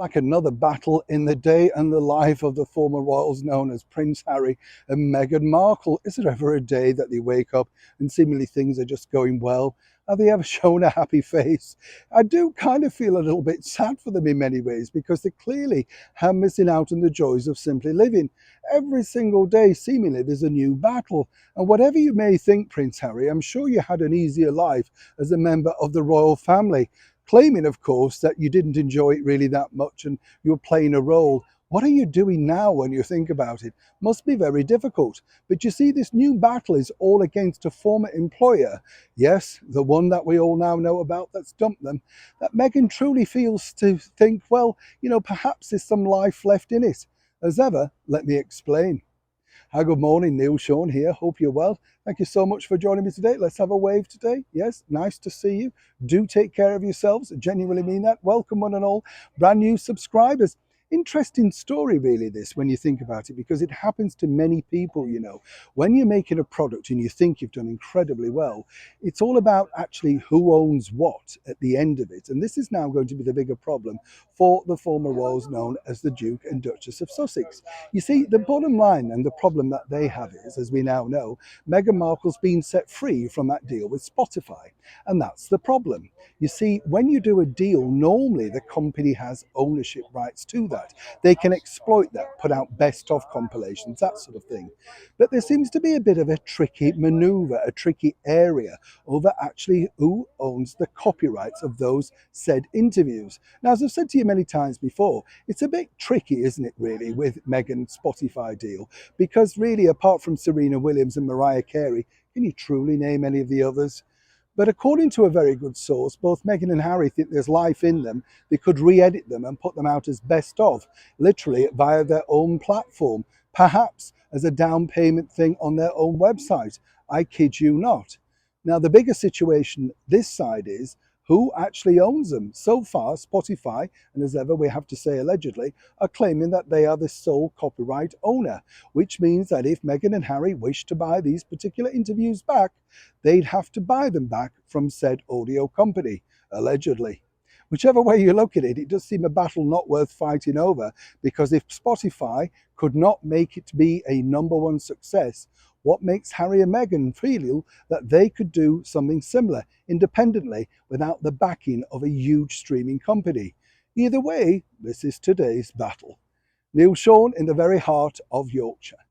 Like another battle in the day and the life of the former royals known as Prince Harry and Meghan Markle. Is there ever a day that they wake up and seemingly things are just going well? Have they ever shown a happy face? I do kind of feel a little bit sad for them in many ways because they clearly are missing out on the joys of simply living. Every single day, seemingly, there's a new battle. And whatever you may think, Prince Harry, I'm sure you had an easier life as a member of the royal family, claiming, of course, that you didn't enjoy it really that much and you were playing a role. What are you doing now when you think about it? Must be very difficult. But you see, this new battle is all against a former employer. Yes, the one that we all now know about that's dumped them. That Meghan truly feels to think, well, perhaps there's some life left in it. As ever, let me explain. Hi, good morning, Neil Sean here. Hope you're well. Thank you so much for joining me today. Let's have a wave today. Yes, nice to see you. Do take care of yourselves. I genuinely mean that. Welcome, one and all. Brand new subscribers. Interesting story, really, this, when you think about it, because it happens to many people. When you're making a product and you think you've done incredibly well, it's all about actually who owns what at the end of it. And this is now going to be the bigger problem for the former royals known as the Duke and Duchess of Sussex. You see, the bottom line and the problem that they have is, as we now know, Meghan Markle's been set free from that deal with Spotify. And that's the problem. You see, when you do a deal, normally the company has ownership rights to that. They can exploit that, put out best of compilations, that sort of thing. But there seems to be a bit of a tricky maneuver, a tricky area over actually who owns the copyrights of those said interviews. Now, as I've said to you many times before, it's a bit tricky, isn't it, really, with Meghan's Spotify deal? Because really, apart from Serena Williams and Mariah Carey, can you truly name any of the others? But according to a very good source, both Meghan and Harry think there's life in them. They could re-edit them and put them out as best of, literally via their own platform, perhaps as a down payment thing on their own website. I kid you not. Now, the bigger situation this side is who actually owns them. So far, Spotify, and as ever we have to say allegedly, are claiming that they are the sole copyright owner, which means that if Meghan and Harry wish to buy these particular interviews back, they'd have to buy them back from said audio company, allegedly. Whichever way you look at it, it does seem a battle not worth fighting over, because if Spotify could not make it be a #1 success, what makes Harry and Meghan feel that they could do something similar independently without the backing of a huge streaming company? Either way, this is today's battle. Neil Sean in the very heart of Yorkshire.